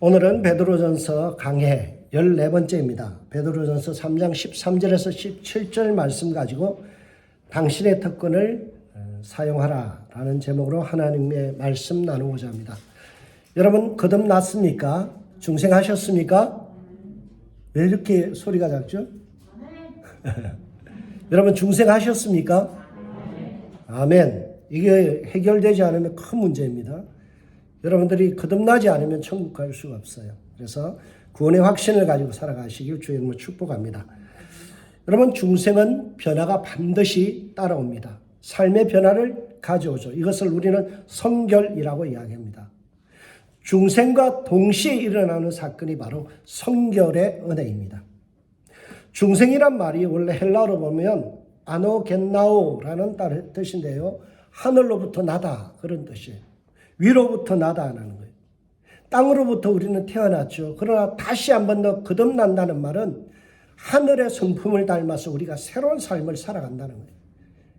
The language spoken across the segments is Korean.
오늘은 베드로전서 강해 14번째입니다. 베드로전서 3장 13절에서 17절 말씀 가지고 당신의 특권을 사용하라 라는 제목으로 하나님의 말씀 나누고자 합니다. 여러분 거듭났습니까? 중생하셨습니까? 왜 이렇게 소리가 작죠? 여러분 중생하셨습니까? 아멘. 이게 해결되지 않으면 큰 문제입니다. 여러분들이 거듭나지 않으면 천국 갈 수가 없어요. 그래서 구원의 확신을 가지고 살아가시길 주의 이름으로 축복합니다. 여러분 중생은 변화가 반드시 따라옵니다. 삶의 변화를 가져오죠. 이것을 우리는 성결이라고 이야기합니다. 중생과 동시에 일어나는 사건이 바로 성결의 은혜입니다. 중생이란 말이 원래 헬라어로 보면 아노겐나오라는 뜻인데요. 하늘로부터 나다 그런 뜻이에요. 위로부터 나다라는 거예요. 땅으로부터 우리는 태어났죠. 그러나 다시 한 번 더 거듭난다는 말은 하늘의 성품을 닮아서 우리가 새로운 삶을 살아간다는 거예요.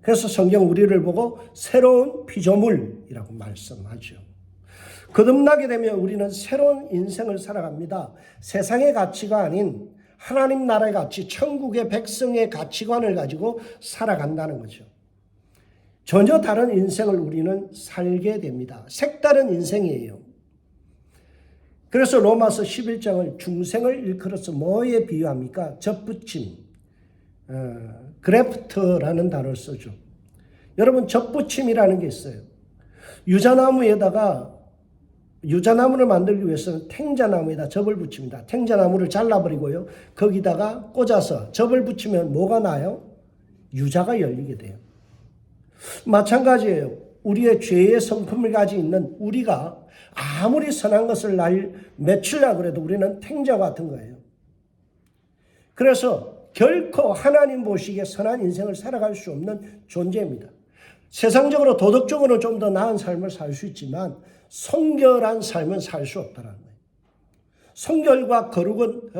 그래서 성경 우리를 보고 새로운 피조물이라고 말씀하죠. 거듭나게 되면 우리는 새로운 인생을 살아갑니다. 세상의 가치가 아닌 하나님 나라의 가치, 천국의 백성의 가치관을 가지고 살아간다는 거죠. 전혀 다른 인생을 우리는 살게 됩니다. 색다른 인생이에요. 그래서 로마서 11장을 중생을 일컬어서 뭐에 비유합니까? 젖붙임, 그래프트라는 단어를 쓰죠. 여러분 젖붙임이라는 게 있어요. 유자나무를 만들기 위해서는 탱자나무에다 즙을 붙입니다. 탱자나무를 잘라버리고요. 거기다가 꽂아서 즙을 붙이면 뭐가 나요? 유자가 열리게 돼요. 마찬가지예요. 우리의 죄의 성품을 가지고 있는 우리가 아무리 선한 것을 맺으려고 해도 우리는 탱자 같은 거예요. 그래서 결코 하나님 보시기에 선한 인생을 살아갈 수 없는 존재입니다. 세상적으로 도덕적으로는 좀 더 나은 삶을 살 수 있지만 성결한 삶은 살 수 없다는 거예요. 성결과 거룩은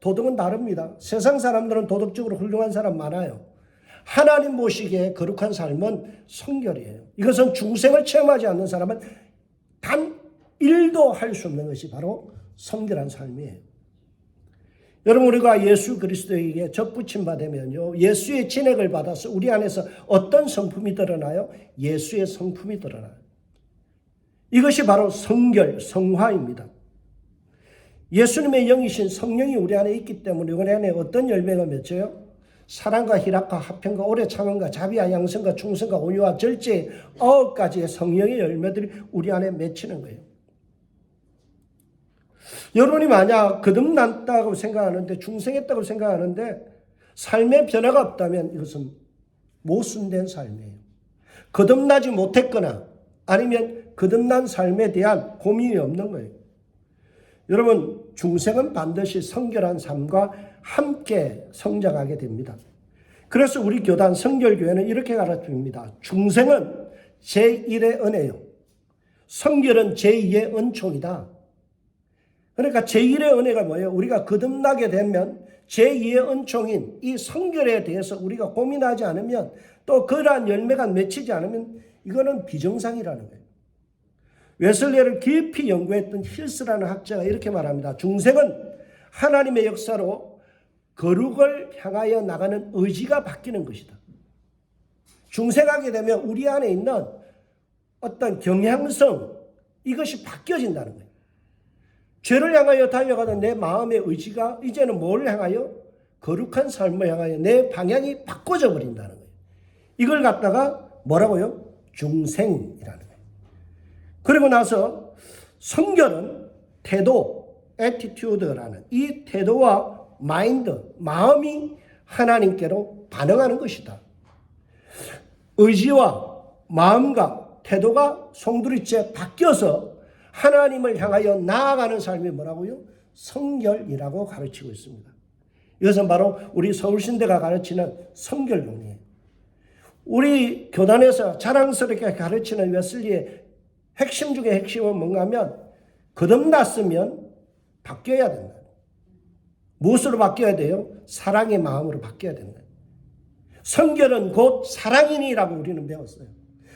도덕은 다릅니다. 세상 사람들은 도덕적으로 훌륭한 사람 많아요. 하나님 보시기에 거룩한 삶은 성결이에요. 이것은 중생을 체험하지 않는 사람은 단 1도 할 수 없는 것이 바로 성결한 삶이에요. 여러분 우리가 예수 그리스도에게 접붙임 받으면요. 예수의 진액을 받아서 우리 안에서 어떤 성품이 드러나요? 예수의 성품이 드러나요. 이것이 바로 성결, 성화입니다. 예수님의 영이신 성령이 우리 안에 있기 때문에 우리 안에 어떤 열매가 맺혀요? 사랑과 희락과 화평과 오래 참음과 자비와 양성과 충성과 온유와 절제 9가지의 성령의 열매들이 우리 안에 맺히는 거예요. 여러분이 만약 거듭났다고 생각하는데 중생했다고 생각하는데 삶의 변화가 없다면 이것은 모순된 삶이에요. 거듭나지 못했거나 아니면 거듭난 삶에 대한 고민이 없는 거예요. 여러분 중생은 반드시 성결한 삶과 함께 성장하게 됩니다. 그래서 우리 교단 성결교회는 이렇게 가르칩니다. 중생은 제1의 은혜요. 성결은 제2의 은총이다. 그러니까 제1의 은혜가 뭐예요? 우리가 거듭나게 되면 제2의 은총인 이 성결에 대해서 우리가 고민하지 않으면 또 그러한 열매가 맺히지 않으면 이거는 비정상이라는 거예요. 웨슬리를 깊이 연구했던 힐스라는 학자가 이렇게 말합니다. 중생은 하나님의 역사로 거룩을 향하여 나가는 의지가 바뀌는 것이다. 중생하게 되면 우리 안에 있는 어떤 경향성 이것이 바뀌어진다는 거예요. 죄를 향하여 달려가는 내 마음의 의지가 이제는 뭘 향하여? 거룩한 삶을 향하여 내 방향이 바꿔져 버린다는 거예요. 이걸 갖다가 뭐라고요? 중생이라는 거예요. 그리고 나서 성결은 태도, attitude라는 이 태도와 마인드, 마음이 하나님께로 반응하는 것이다. 의지와 마음과 태도가 송두리째 바뀌어서 하나님을 향하여 나아가는 삶이 뭐라고요? 성결이라고 가르치고 있습니다. 이것은 바로 우리 서울신대가 가르치는 성결론이에요. 우리 교단에서 자랑스럽게 가르치는 웨슬리의 핵심 중에 핵심은 뭔가 하면 거듭났으면 바뀌어야 된다. 무엇으로 바뀌어야 돼요? 사랑의 마음으로 바뀌어야 된다. 성결은 곧 사랑이니라고 우리는 배웠어요.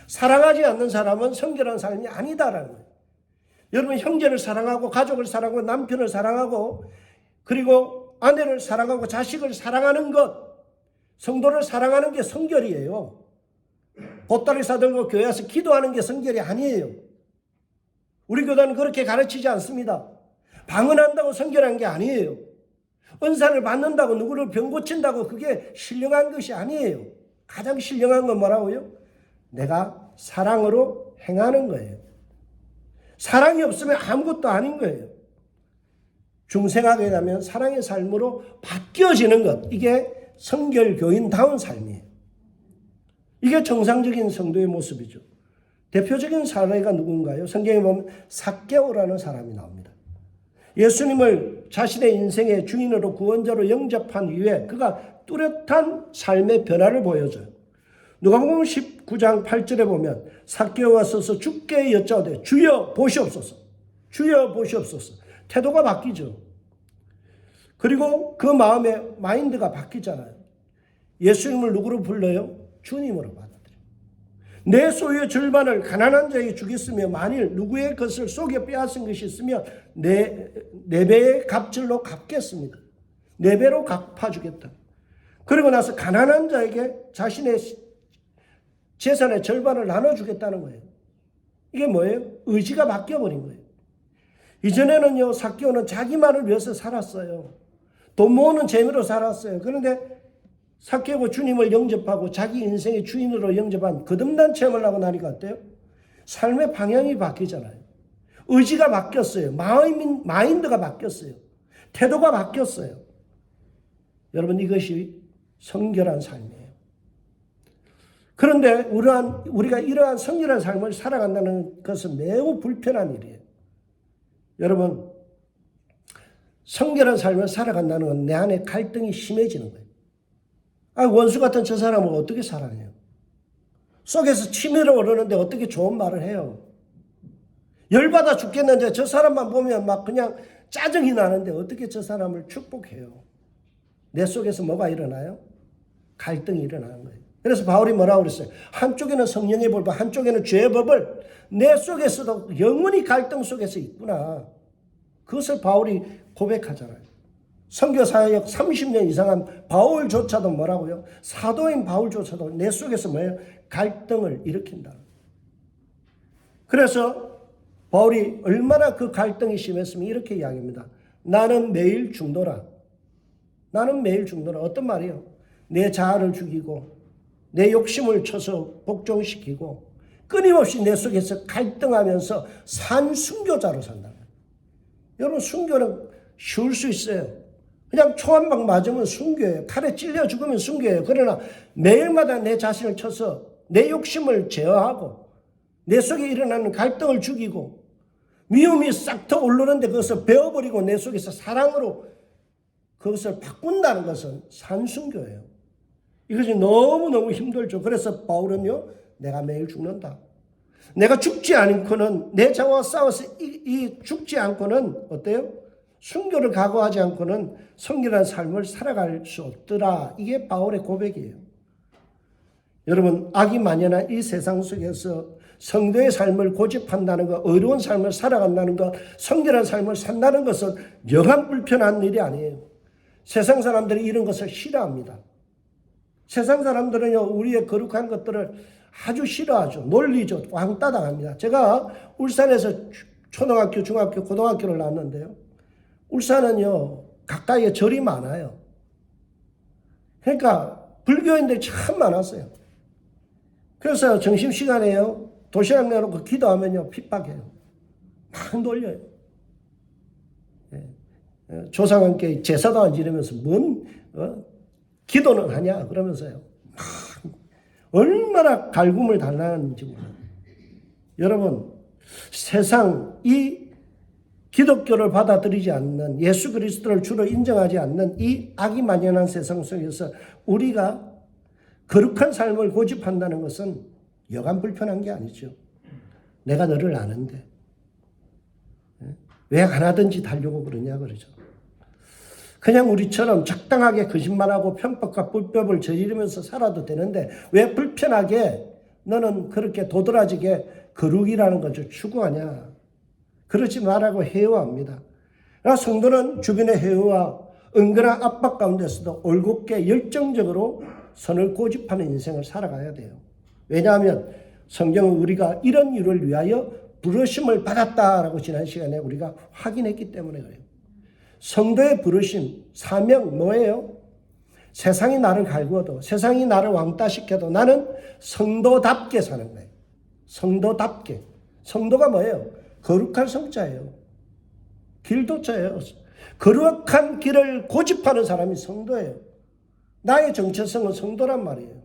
사랑하지 않는 사람은 성결한 사람이 아니다라는 거예요. 여러분 형제를 사랑하고 가족을 사랑하고 남편을 사랑하고 그리고 아내를 사랑하고 자식을 사랑하는 것, 성도를 사랑하는 게 성결이에요. 보따리 싸들고 교회 와서 기도하는 게 성결이 아니에요. 우리 교단은 그렇게 가르치지 않습니다. 방언한다고 성결한 게 아니에요. 은사를 받는다고 누구를 병 고친다고 그게 신령한 것이 아니에요. 가장 신령한 건 뭐라고요? 내가 사랑으로 행하는 거예요. 사랑이 없으면 아무것도 아닌 거예요. 중생하게 되면 사랑의 삶으로 바뀌어지는 것, 이게 성결교인다운 삶이에요. 이게 정상적인 성도의 모습이죠. 대표적인 사례가 누군가요? 성경에 보면 삭개오라는 사람이 나옵니다. 예수님을 자신의 인생의 주인으로 구원자로 영접한 이후에 그가 뚜렷한 삶의 변화를 보여줘요. 누가복음 19장 8절에 보면 삭개오가 서서 주께 여짜오되 주여 보시옵소서. 주여 보시옵소서. 태도가 바뀌죠. 그리고 그 마음의 마인드가 바뀌잖아요. 예수님을 누구로 불러요? 주님으로 받아들여요. 내 소유의 절반을 가난한 자에게 주겠으며 만일 누구의 것을 속여 빼앗은 것이 있으면 네 배의 값질로 갚겠습니다. 4배로 갚아주겠다. 그리고 나서 가난한 자에게 자신의 재산의 절반을 나눠주겠다는 거예요. 이게 뭐예요? 의지가 바뀌어버린 거예요. 이전에는요, 삭개오는 자기만을 위해서 살았어요. 돈 모으는 재미로 살았어요. 그런데 삭개오 주님을 영접하고 자기 인생의 주인으로 영접한 거듭난 체험을 하고 나니까 어때요? 삶의 방향이 바뀌잖아요. 의지가 바뀌었어요. 마인드가 바뀌었어요. 태도가 바뀌었어요. 여러분, 이것이 성결한 삶이에요. 그런데 우리가 이러한 성결한 삶을 살아간다는 것은 매우 불편한 일이에요. 여러분, 성결한 삶을 살아간다는 건 내 안에 갈등이 심해지는 거예요. 원수 같은 저 사람을 어떻게 사랑해요? 속에서 치밀어 오르는데 어떻게 좋은 말을 해요? 열받아 죽겠는데 저 사람만 보면 막 그냥 짜증이 나는데 어떻게 저 사람을 축복해요? 내 속에서 뭐가 일어나요? 갈등이 일어나는 거예요. 그래서 바울이 뭐라고 그랬어요? 한쪽에는 성령의 법을, 한쪽에는 죄의 법을, 내 속에서도 영원히 갈등 속에서 있구나. 그것을 바울이 고백하잖아요. 선교 사역 30년 이상한 바울조차도 뭐라고요? 사도인 바울조차도 내 속에서 뭐예요? 갈등을 일으킨다. 그래서 바울이 얼마나 그 갈등이 심했으면 이렇게 이야기합니다. 나는 매일 죽노라. 나는 매일 죽노라. 어떤 말이에요? 내 자아를 죽이고 내 욕심을 쳐서 복종시키고 끊임없이 내 속에서 갈등하면서 산 순교자로 산다. 여러분, 순교는 쉬울 수 있어요. 그냥 총 한 방 맞으면 순교예요. 칼에 찔려 죽으면 순교예요. 그러나 매일마다 내 자신을 쳐서 내 욕심을 제어하고 내 속에 일어나는 갈등을 죽이고 미움이 싹 터 오르는데 그것을 베어버리고 내 속에서 사랑으로 그것을 바꾼다는 것은 산순교예요. 이것이 너무너무 힘들죠. 그래서 바울은요, 내가 매일 죽는다. 내가 죽지 않고는, 내 자아와 싸워서 죽지 않고는 어때요? 순교를 각오하지 않고는 성결한 삶을 살아갈 수 없더라. 이게 바울의 고백이에요. 여러분, 악이 만연한 이 세상 속에서 성도의 삶을 고집한다는 것, 의로운 삶을 살아간다는 것, 성결한 삶을 산다는 것은 여간 불편한 일이 아니에요. 세상 사람들이 이런 것을 싫어합니다. 세상 사람들은요, 우리의 거룩한 것들을 아주 싫어하죠. 놀리죠. 왕따당합니다. 제가 울산에서 초등학교, 중학교, 고등학교를 나왔는데요. 울산은요, 가까이에 절이 많아요. 그러니까 불교인들이 참 많았어요. 그래서 점심시간에요, 도시락 내놓고 기도하면요, 핍박해요. 막 놀려요. 조상한테 제사도 안 지르면서 기도는 하냐 그러면서요. 막 얼마나 갈굼을 달라는지 몰라요. 여러분, 세상 이 기독교를 받아들이지 않는, 예수 그리스도를 주로 인정하지 않는 이 악이 만연한 세상 속에서 우리가 거룩한 삶을 고집한다는 것은 여간 불편한 게 아니죠. 내가 너를 아는데 왜 안 하든지 하려고 그러냐 그러죠. 그냥 우리처럼 적당하게 거짓말하고 편법과 불법을 저지르면서 살아도 되는데 왜 불편하게 너는 그렇게 도드라지게 거룩이라는 것을 추구하냐. 그러지 말라고 해요합니다. 그러나 성도는 주변의 해요와 은근한 압박 가운데서도 올곧게 열정적으로 선을 고집하는 인생을 살아가야 돼요. 왜냐하면 성경은 우리가 이런 일을 위하여 부르심을 받았다라고 지난 시간에 우리가 확인했기 때문에 그래요. 성도의 부르심, 사명 뭐예요? 세상이 나를 갈구어도, 세상이 나를 왕따시켜도 나는 성도답게 사는 거예요. 성도답게. 성도가 뭐예요? 거룩한 성자예요. 길도자예요. 거룩한 길을 고집하는 사람이 성도예요. 나의 정체성은 성도란 말이에요.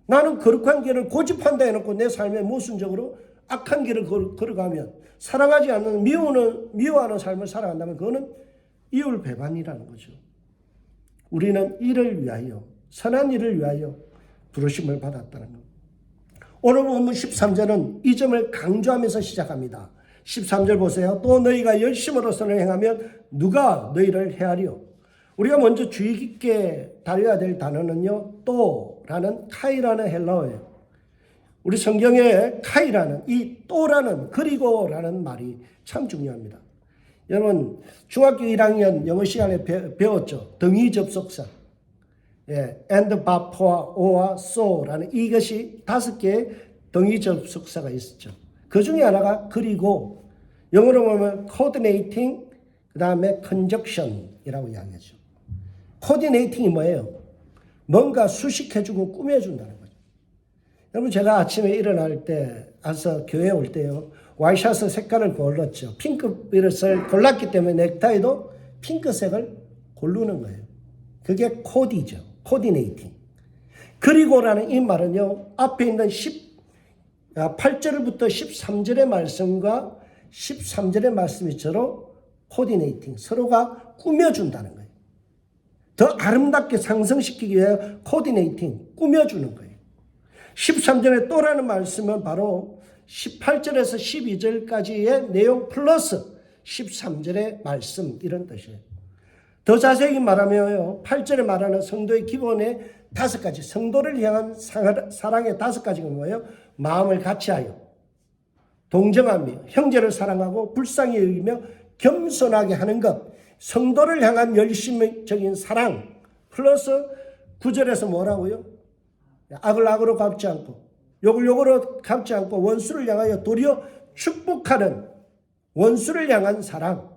나는 거룩한 길을 고집한다 해놓고 내 삶에 모순적으로 악한 길을 걸어가면, 사랑하지 않는, 미워하는 삶을 살아간다면 그거는 이율배반이라는 거죠. 우리는 이를 위하여, 선한 일을 위하여 부르심을 받았다는 것. 오늘 본문 13절은 이 점을 강조하면서 시작합니다. 13절 보세요. 또 너희가 열심으로 선을 행하면 누가 너희를 해하리요. 우리가 먼저 주의 깊게 다뤄야 될 단어는요, 또라는 카이라는 헬라어예요. 우리 성경에 카이라는, 이 또라는, 그리고라는 말이 참 중요합니다. 여러분 중학교 1학년 영어 시간에 배웠죠. 등위 접속사. and, but와, or와, so라는 이것이 5개의 등위 접속사가 있었죠. 그 중에 하나가 그리고, 영어로 보면 coordinating, 그 다음에 conjunction이라고 이야기하죠. coordinating이 뭐예요? 뭔가 수식해주고 꾸며준다는 거죠. 여러분 제가 아침에 일어날 때, 와서 교회에 올 때요, 와이셔츠 색깔을 골랐죠. 핑크빛을 골랐기 때문에 넥타이도 핑크색을 고르는 거예요. 그게 코디죠. 코디네이팅. 그리고라는 이 말은요, 앞에 있는 8절부터 13절의 말씀과 13절의 말씀이 서로 코디네이팅, 서로가 꾸며준다는 거예요. 더 아름답게 상승시키기 위해 코디네이팅, 꾸며주는 거예요. 13절에 또라는 말씀은 바로 18절에서 12절까지의 내용 플러스 13절의 말씀, 이런 뜻이에요. 더 자세히 말하면요, 8절에 말하는 성도의 기본의 5가지, 성도를 향한 사랑의 5가지가 뭐예요? 마음을 같이하여, 동정하며, 형제를 사랑하고 불쌍히 여기며 겸손하게 하는 것, 성도를 향한 열심적인 사랑, 플러스 9절에서 뭐라고요? 악을 악으로 갚지 않고, 욕을 욕으로 갚지 않고, 원수를 향하여 도리어 축복하는, 원수를 향한 사랑.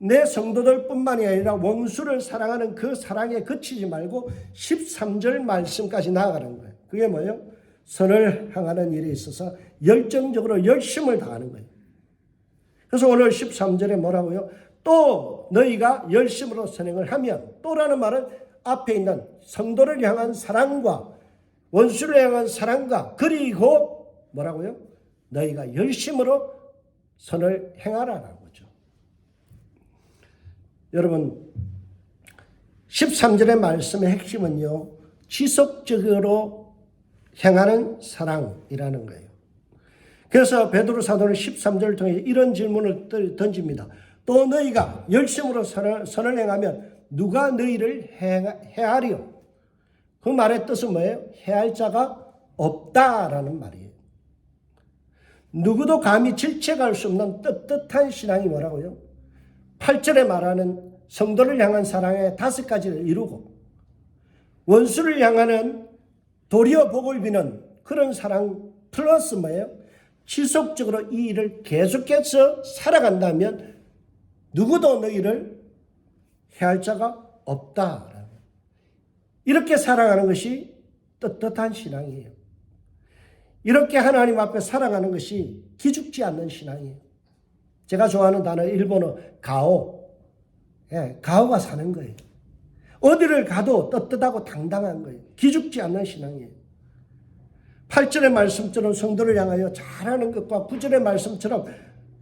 내 성도들 뿐만이 아니라 원수를 사랑하는 그 사랑에 그치지 말고 13절 말씀까지 나아가는 거예요. 그게 뭐예요? 선을 향하는 일에 있어서 열정적으로 열심을 다하는 거예요. 그래서 오늘 13절에 뭐라고요? 또 너희가 열심으로 선행을 하면, 또라는 말은 앞에 있는 성도를 향한 사랑과 원수를 향한 사랑과, 그리고 뭐라고요? 너희가 열심으로 선을 행하라는 거죠. 여러분 13절의 말씀의 핵심은요, 지속적으로 행하는 사랑이라는 거예요. 그래서 베드로 사도는 13절을 통해 이런 질문을 던집니다. 또 너희가 열심으로 선을 행하면 누가 너희를 해하리요? 그 말의 뜻은 뭐예요? 해할 자가 없다라는 말이에요. 누구도 감히 질책할 수 없는 떳떳한 신앙이 뭐라고요? 8절에 말하는 성도를 향한 사랑의 5가지를 이루고, 원수를 향하는 도리어 복을 비는 그런 사랑 플러스 뭐예요? 지속적으로 이 일을 계속해서 살아간다면 누구도 너희를 해할 자가 없다. 이렇게 살아가는 것이 떳떳한 신앙이에요. 이렇게 하나님 앞에 살아가는 것이 기죽지 않는 신앙이에요. 제가 좋아하는 단어 일본어 가오. 가오가 사는 거예요. 어디를 가도 떳떳하고 당당한 거예요. 기죽지 않는 신앙이에요. 8절의 말씀처럼 성도를 향하여 잘하는 것과 9절의 말씀처럼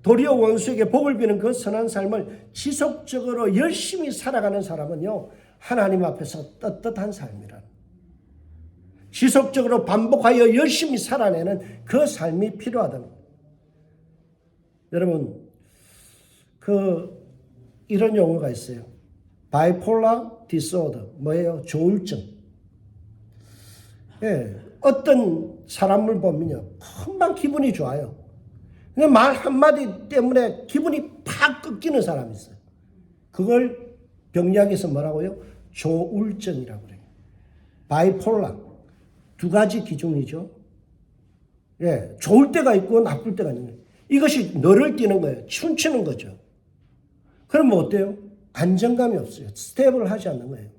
도리어 원수에게 복을 비는 그 선한 삶을 지속적으로 열심히 살아가는 사람은요, 하나님 앞에서 떳떳한 삶이라는, 지속적으로 반복하여 열심히 살아내는 그 삶이 필요하다는 거예요. 여러분 이런 용어가 있어요. bipolar disorder, 뭐예요? 조울증. 어떤 사람을 보면요, 금방 기분이 좋아요. 근데 말 한마디 때문에 기분이 팍 꺾이는 사람이 있어요. 그걸 병리학에서 뭐라고요? 조울증이라고 그래요. 바이폴라. 두 가지 기준이죠. 예, 좋을 때가 있고 나쁠 때가 있는 거예요. 이것이 너를 뛰는 거예요. 춤추는 거죠. 그럼 어때요? 안정감이 없어요. 스텝을 하지 않는 거예요.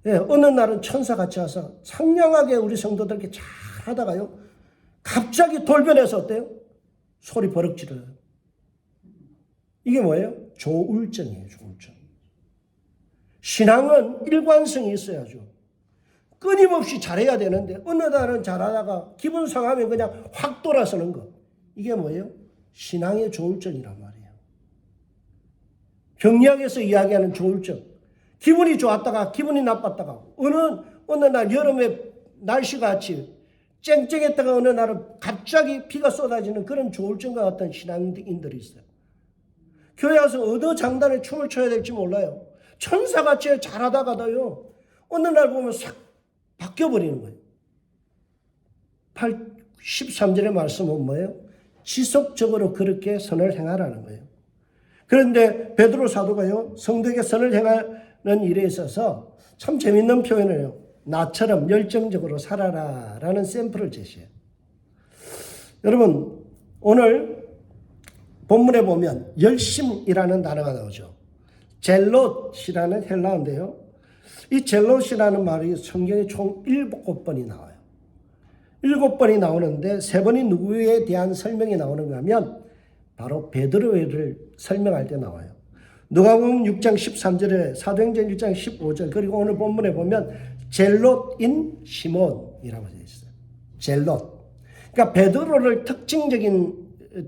예, 어느 날은 천사같이 와서 상냥하게 우리 성도들께 잘 하다가요. 갑자기 돌변해서 어때요? 소리 버럭 지르요. 이게 뭐예요? 조울증이에요. 조울증. 신앙은 일관성이 있어야죠. 끊임없이 잘해야 되는데 어느 날은 잘하다가 기분 상하면 그냥 확 돌아서는 거. 이게 뭐예요? 신앙의 조울증이란 말이에요. 병리학에서 이야기하는 조울증. 기분이 좋았다가 기분이 나빴다가 어느 날 여름에 날씨같이 쨍쨍했다가 어느 날은 갑자기 비가 쏟아지는 그런 조울증과 같은 신앙인들이 있어요. 교회 와서 어느 장단에 춤을 춰야 될지 몰라요. 천사같이 잘하다가도요. 어느 날 보면 싹 바뀌어버리는 거예요. 13절의 말씀은 뭐예요? 지속적으로 그렇게 선을 행하라는 거예요. 그런데 베드로 사도가요. 성도에게 선을 행하는 일에 있어서 참 재밌는 표현을 해요. 나처럼 열정적으로 살아라 라는 샘플을 제시해요. 여러분 오늘 본문에 보면 열심이라는 단어가 나오죠. 젤롯이라는 헬라어인데요. 이 젤롯이라는 말이 성경에 총 7번이 나와요. 7번이 나오는데 3번이 누구에 대한 설명이 나오는가 하면 바로 베드로를 설명할 때 나와요. 누가복음 6장 13절에 사도행전 1장 15절 그리고 오늘 본문에 보면 젤롯인 시몬이라고 되어 있어요. 젤롯. 그러니까 베드로를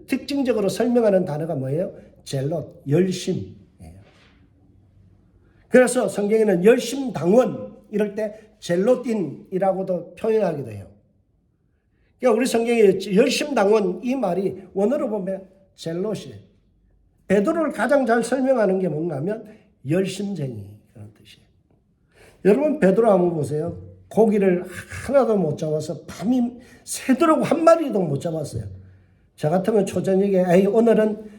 특징적으로 설명하는 단어가 뭐예요? 젤롯, 열심이에요. 그래서 성경에는 열심당원 이럴 때 젤롯인이라고도 표현하기도 해요. 그러니까 우리 성경에 열심당원 이 말이 원어로 보면 젤롯이에요. 베드로를 가장 잘 설명하는 게 뭔가 하면 열심쟁이 그런 뜻이에요. 여러분 베드로 한번 보세요. 고기를 하나도 못 잡아서 밤이 새도록 한 마리도 못 잡았어요. 저 같으면 초저녁에 에이 오늘은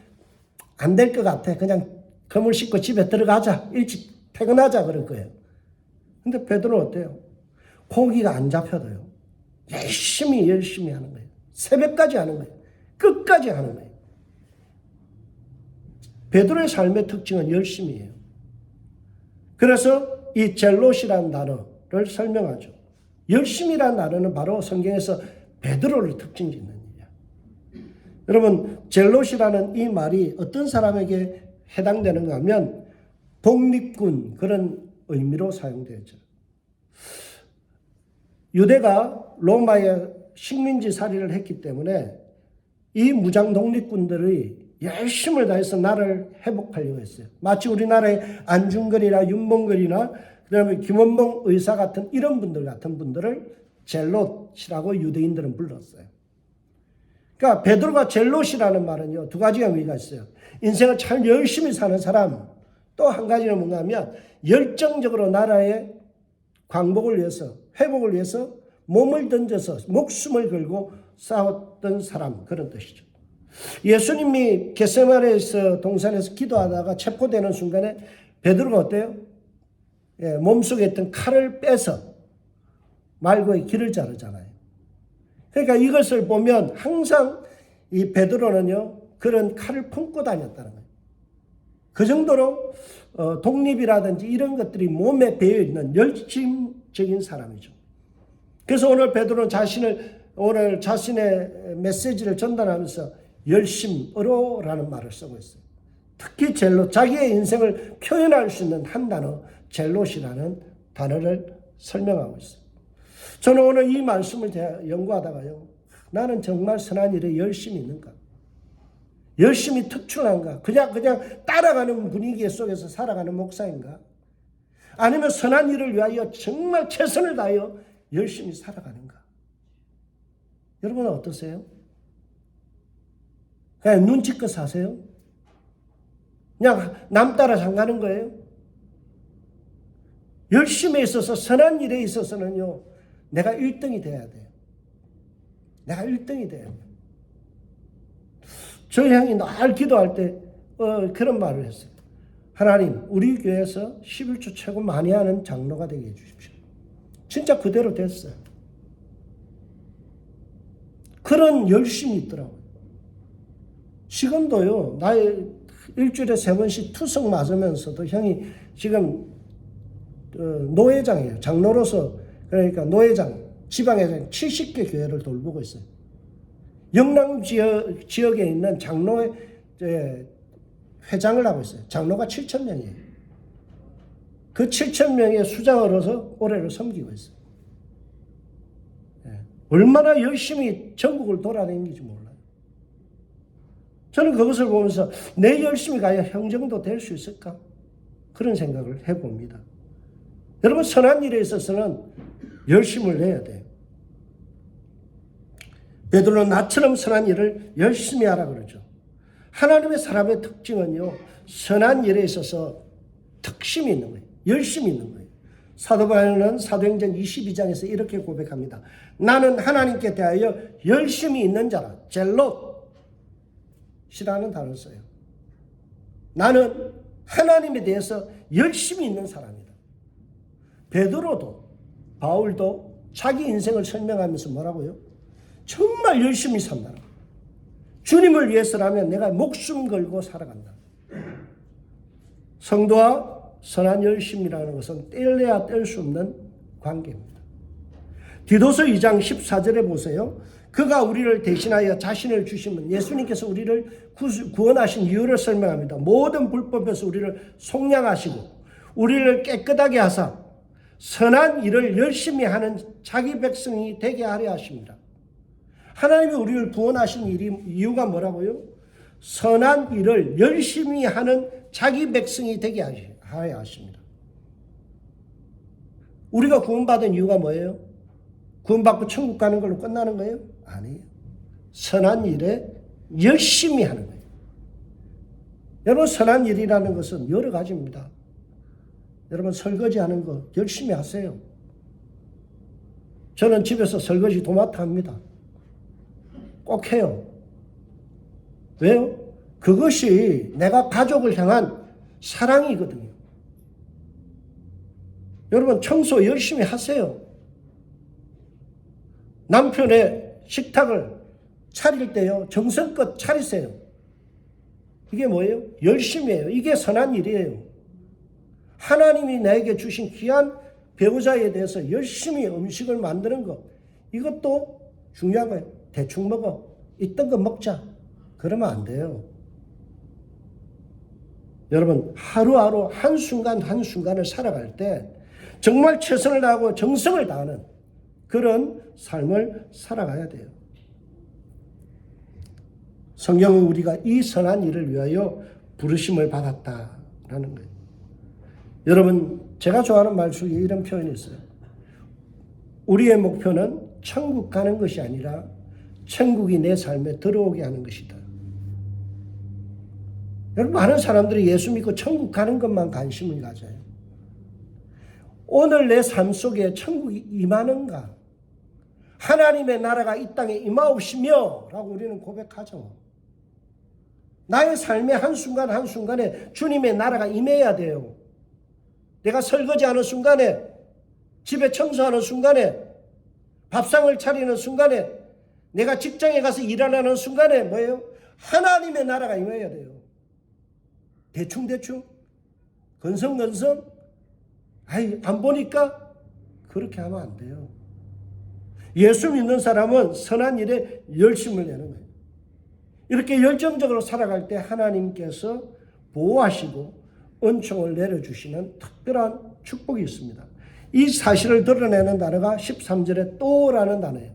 안 될 것 같아. 그냥 그물 씻고 집에 들어가자. 일찍 퇴근하자 그럴 거예요. 근데 베드로 어때요? 고기가 안 잡혀도요. 열심히 하는 거예요. 새벽까지 하는 거예요. 끝까지 하는 거예요. 베드로의 삶의 특징은 열심이에요. 그래서 이 젤롯이라는 단어를 설명하죠. 열심이라는 단어는 바로 성경에서 베드로를 특징 짓는 일이야. 여러분 젤롯이라는 이 말이 어떤 사람에게 해당되는가 하면 독립군 그런 의미로 사용되죠. 유대가 로마의 식민지 살이를 했기 때문에 이 무장 독립군들이 열심을 다해서 나라를 회복하려고 했어요. 마치 우리나라의 안중근이나 윤봉걸이나 그다음에 김원봉 의사 같은 이런 분들 같은 분들을 젤롯이라고 유대인들은 불렀어요. 그러니까 베드로가 젤롯이라는 말은요. 두 가지 의미가 있어요. 인생을 참 열심히 사는 사람. 또 한 가지는 뭔가 하면 열정적으로 나라의 광복을 위해서 회복을 위해서 몸을 던져서 목숨을 걸고 싸웠던 사람 그런 뜻이죠. 예수님이 겟세마네에서 동산에서 기도하다가 체포되는 순간에 베드로가 어때요? 몸속에 있던 칼을 빼서 말고의 길을 자르잖아요. 그러니까 이것을 보면 항상 이 베드로는요 그런 칼을 품고 다녔다는 거예요. 그 정도로 독립이라든지 이런 것들이 몸에 배어있는 열심적인 사람이죠. 그래서 오늘 베드로는 오늘 자신의 메시지를 전달하면서 열심으로라는 말을 쓰고 있어요. 특히 젤롯, 자기의 인생을 표현할 수 있는 한 단어, 젤롯이라는 단어를 설명하고 있어요. 저는 오늘 이 말씀을 연구하다가요, 나는 정말 선한 일에 열심히 있는가? 열심히 특출난가? 그냥 따라가는 분위기 속에서 살아가는 목사인가? 아니면 선한 일을 위하여 정말 최선을 다하여 열심히 살아가는가? 여러분은 어떠세요? 그냥 눈치껏 사세요? 그냥 남 따라 장가는 거예요? 열심히 있어서 선한 일에 있어서는요. 내가 1등이 돼야 돼요. 내가 1등이 돼야 돼요. 저희 형이 날 기도할 때 그런 말을 했어요. 하나님, 우리 교회에서 11조 최고 많이 하는 장로가 되게 해주십시오. 진짜 그대로 됐어요. 그런 열심이 있더라고요. 지금도요, 나의 일주일에 3번씩 투석 맞으면서도 형이 지금 노회장이에요. 장로로서, 그러니까 노회장, 지방회장 70개 교회를 돌보고 있어요. 영남 지역에 있는 장로의 회장을 하고 있어요. 장로가 7,000명이에요. 그 7,000명의 수장으로서 올해를 섬기고 있어요. 얼마나 열심히 전국을 돌아다니는지 몰라요. 저는 그것을 보면서 내 열심이 과연 형정도 될 수 있을까? 그런 생각을 해봅니다. 여러분, 선한 일에 있어서는 열심을 내야 돼요. 베드로는 나처럼 선한 일을 열심히 하라 그러죠. 하나님의 사람의 특징은요, 선한 일에 있어서 특심이 있는 거예요. 열심이 있는 거예요. 사도 바울은 사도행전 22장에서 이렇게 고백합니다. 나는 하나님께 대하여 열심히 있는 자라. 젤롯이라는 단어를 써요. 나는 하나님에 대해서 열심히 있는 사람이다. 베드로도 바울도 자기 인생을 설명하면서 뭐라고요? 정말 열심히 산다. 주님을 위해서라면 내가 목숨 걸고 살아간다. 성도와 선한 열심이라는 것은 뗄래야 뗄 수 없는 관계입니다. 디도서 2장 14절에 보세요. 그가 우리를 대신하여 자신을 주시면 예수님께서 우리를 구원하신 이유를 설명합니다. 모든 불법에서 우리를 속량하시고 우리를 깨끗하게 하사 선한 일을 열심히 하는 자기 백성이 되게 하려 하십니다. 하나님이 우리를 구원하신 이유가 뭐라고요? 선한 일을 열심히 하는 자기 백성이 되게 하려 하십니다. 우리가 구원받은 이유가 뭐예요? 구원받고 천국 가는 걸로 끝나는 거예요? 아니에요. 선한 일에 열심히 하는 거예요. 여러분, 선한 일이라는 것은 여러 가지입니다. 여러분, 설거지하는 거 열심히 하세요. 저는 집에서 설거지 도맡아 합니다. 꼭 해요. 왜요? 그것이 내가 가족을 향한 사랑이거든요. 여러분, 청소 열심히 하세요. 남편의 식탁을 차릴 때요, 정성껏 차리세요. 이게 뭐예요? 열심히 해요. 이게 선한 일이에요. 하나님이 나에게 주신 귀한 배우자에 대해서 열심히 음식을 만드는 것, 이것도 중요한 거예요. 대충 먹어. 있던 거 먹자. 그러면 안 돼요. 여러분, 하루하루 한순간 한순간을 살아갈 때 정말 최선을 다하고 정성을 다하는 그런 삶을 살아가야 돼요. 성경은 우리가 이 선한 일을 위하여 부르심을 받았다라는 거예요. 여러분, 제가 좋아하는 말 중에 이런 표현이 있어요. 우리의 목표는 천국 가는 것이 아니라 천국이 내 삶에 들어오게 하는 것이다. 여러분, 많은 사람들이 예수 믿고 천국 가는 것만 관심을 가져요. 오늘 내 삶 속에 천국이 임하는가? 하나님의 나라가 이 땅에 임하옵시며 라고 우리는 고백하죠. 나의 삶의 한순간 한순간에 주님의 나라가 임해야 돼요. 내가 설거지하는 순간에, 집에 청소하는 순간에, 밥상을 차리는 순간에, 내가 직장에 가서 일하는 순간에 뭐예요? 하나님의 나라가 임해야 돼요. 대충대충, 건성건성, 안 보니까 그렇게 하면 안 돼요. 예수 믿는 사람은 선한 일에 열심을 내는 거예요. 이렇게 열정적으로 살아갈 때 하나님께서 보호하시고 은총을 내려주시는 특별한 축복이 있습니다. 이 사실을 드러내는 단어가 13절에 또라는 단어예요.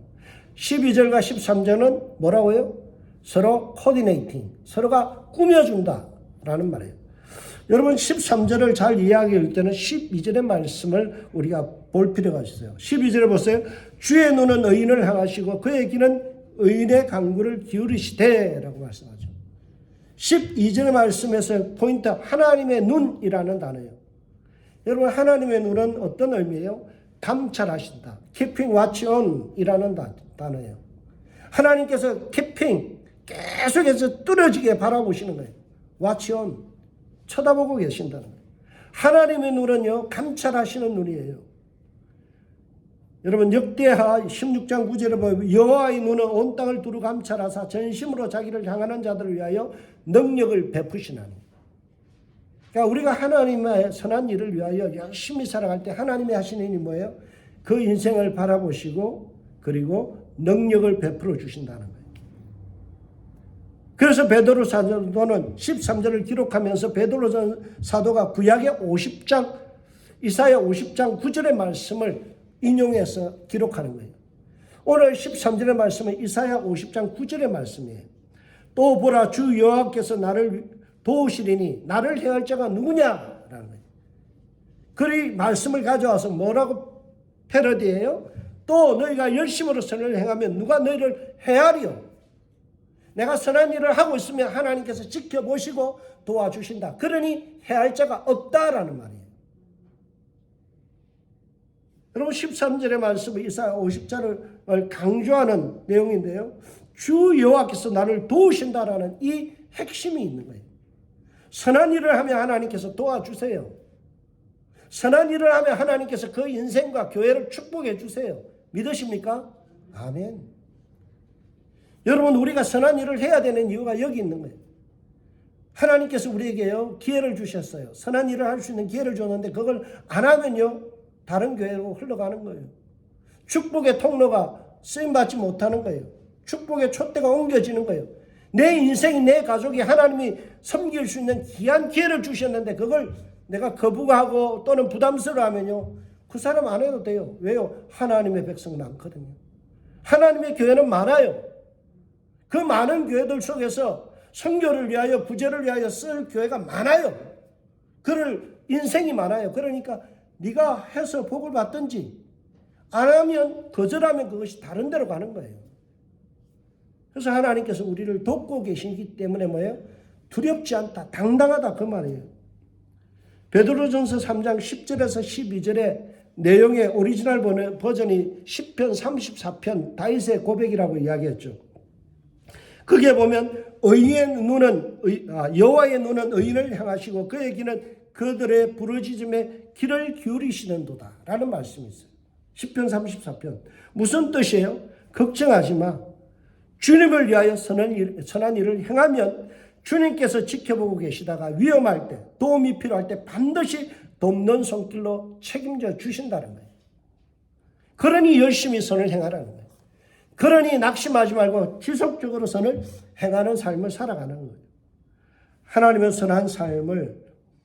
12절과 13절은 뭐라고요? 서로 코디네이팅, 서로가 꾸며준다라는 말이에요. 여러분, 13절을 잘 이해하기 때는 12절의 말씀을 우리가 볼 필요가 있어요. 12절에 보세요. 주의 눈은 의인을 향하시고 그의 귀는 의인의 간구를 기울이시되 라고 말씀하죠. 12절의 말씀에서 포인트, 하나님의 눈이라는 단어예요. 여러분, 하나님의 눈은 어떤 의미예요? 감찰하신다. keeping watch on 이라는 단어예요. 하나님께서 keeping, 계속해서 뚫어지게 바라보시는 거예요. 와치온, 쳐다보고 계신다는 거예요. 하나님의 눈은요, 감찰하시는 눈이에요. 여러분, 역대하 16장 9절에 보면 여호와의 눈은 온 땅을 두루 감찰하사 전심으로 자기를 향하는 자들을 위하여 능력을 베푸시나니. 그러니까 우리가 하나님의 선한 일을 위하여 열심히 살아갈 때 하나님이 하시는 일이 뭐예요? 그 인생을 바라보시고 그리고 능력을 베풀어 주신다는 거예요. 그래서 베드로 사도는 13절을 기록하면서 베드로 사도가 구약의 50장, 이사야 50장 9절의 말씀을 인용해서 기록하는 거예요. 오늘 13절의 말씀은 이사야 50장 9절의 말씀이에요. 또 보라, 주 여호와께서 나를 도우시리니 나를 해할 자가 누구냐라는 거예요. 그 말씀을 가져와서 뭐라고 패러디해요? 또 너희가 열심으로 선을 행하면 누가 너희를 해하리요? 내가 선한 일을 하고 있으면 하나님께서 지켜보시고 도와주신다. 그러니 해할 자가 없다라는 말이에요. 여러분, 13절의 말씀은 이사야 50절을 강조하는 내용인데요. 주 여호와께서 나를 도우신다라는 이 핵심이 있는 거예요. 선한 일을 하면 하나님께서 도와주세요. 선한 일을 하면 하나님께서 그 인생과 교회를 축복해 주세요. 믿으십니까? 아멘. 여러분, 우리가 선한 일을 해야 되는 이유가 여기 있는 거예요. 하나님께서 우리에게요, 기회를 주셨어요. 선한 일을 할 수 있는 기회를 줬는데 그걸 안 하면요, 다른 교회로 흘러가는 거예요. 축복의 통로가 쓰임받지 못하는 거예요. 축복의 촛대가 옮겨지는 거예요. 내 인생이, 내 가족이 하나님이 섬길 수 있는 귀한 기회를 주셨는데 그걸 내가 거부하고 또는 부담스러워하면요, 그 사람 안 해도 돼요. 왜요? 하나님의 백성 많거든요. 하나님의 교회는 많아요. 그 많은 교회들 속에서 선교를 위하여, 구제를 위하여 쓸 교회가 많아요. 그럴 인생이 많아요. 그러니까 네가 해서 복을 받든지 안 하면, 거절하면 그것이 다른 데로 가는 거예요. 그래서 하나님께서 우리를 돕고 계시기 때문에 뭐예요? 두렵지 않다, 당당하다, 그 말이에요. 베드로전서 3장 10절에서 12절의 내용의 오리지널 버전이 시편 34편 다윗의 고백이라고 이야기했죠. 거기에 보면 여호와의 눈은 의인을 향하시고 그의 귀는 그들의 부르짖음에 귀를 기울이시는도다 라는 말씀이 있어요. 시편 34편. 무슨 뜻이에요? 걱정하지 마. 주님을 위하여 선한 일을 행하면 주님께서 지켜보고 계시다가 위험할 때, 도움이 필요할 때 반드시 돕는 손길로 책임져 주신다는 거예요. 그러니 열심히 선을 행하라는 거예요. 그러니 낙심하지 말고 지속적으로 선을 행하는 삶을 살아가는 거예요. 하나님은 선한 삶을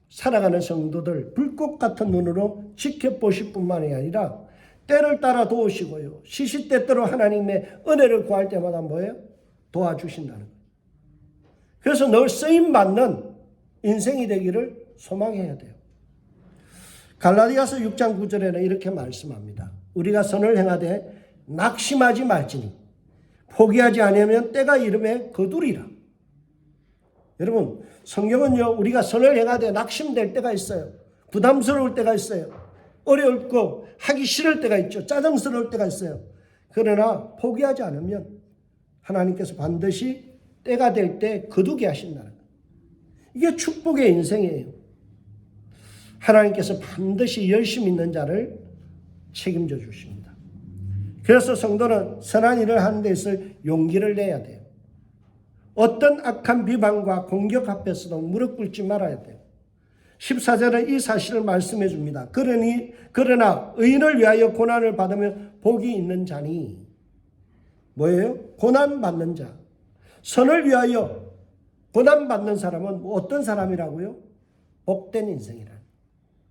살아가는 성도들 불꽃 같은 눈으로 지켜보실 뿐만이 아니라 때를 따라 도우시고요, 시시때때로 하나님의 은혜를 구할 때마다 뭐예요? 도와주신다는 거예요. 그래서 늘 쓰임받는 인생이 되기를 소망해야 돼요. 갈라디아서 6장 9절에는 이렇게 말씀합니다. 우리가 선을 행하되 낙심하지 말지니 포기하지 않으면 때가 이름에 거두리라. 여러분, 성경은요, 우리가 선을 행하되 낙심될 때가 있어요. 부담스러울 때가 있어요. 어렵고 하기 싫을 때가 있죠. 짜증스러울 때가 있어요. 그러나 포기하지 않으면 하나님께서 반드시 때가 될 때 거두게 하신다는 거예요. 이게 축복의 인생이에요. 하나님께서 반드시 열심 있는 자를 책임져 주십니다. 그래서 성도는 선한 일을 하는 데 있어 용기를 내야 돼요. 어떤 악한 비방과 공격 앞에서도 무릎 꿇지 말아야 돼요. 14절은 이 사실을 말씀해 줍니다. 그러나 의인을 위하여 고난을 받으면 복이 있는 자니. 뭐예요? 고난받는 자. 선을 위하여 고난받는 사람은 어떤 사람이라고요? 복된 인생이라.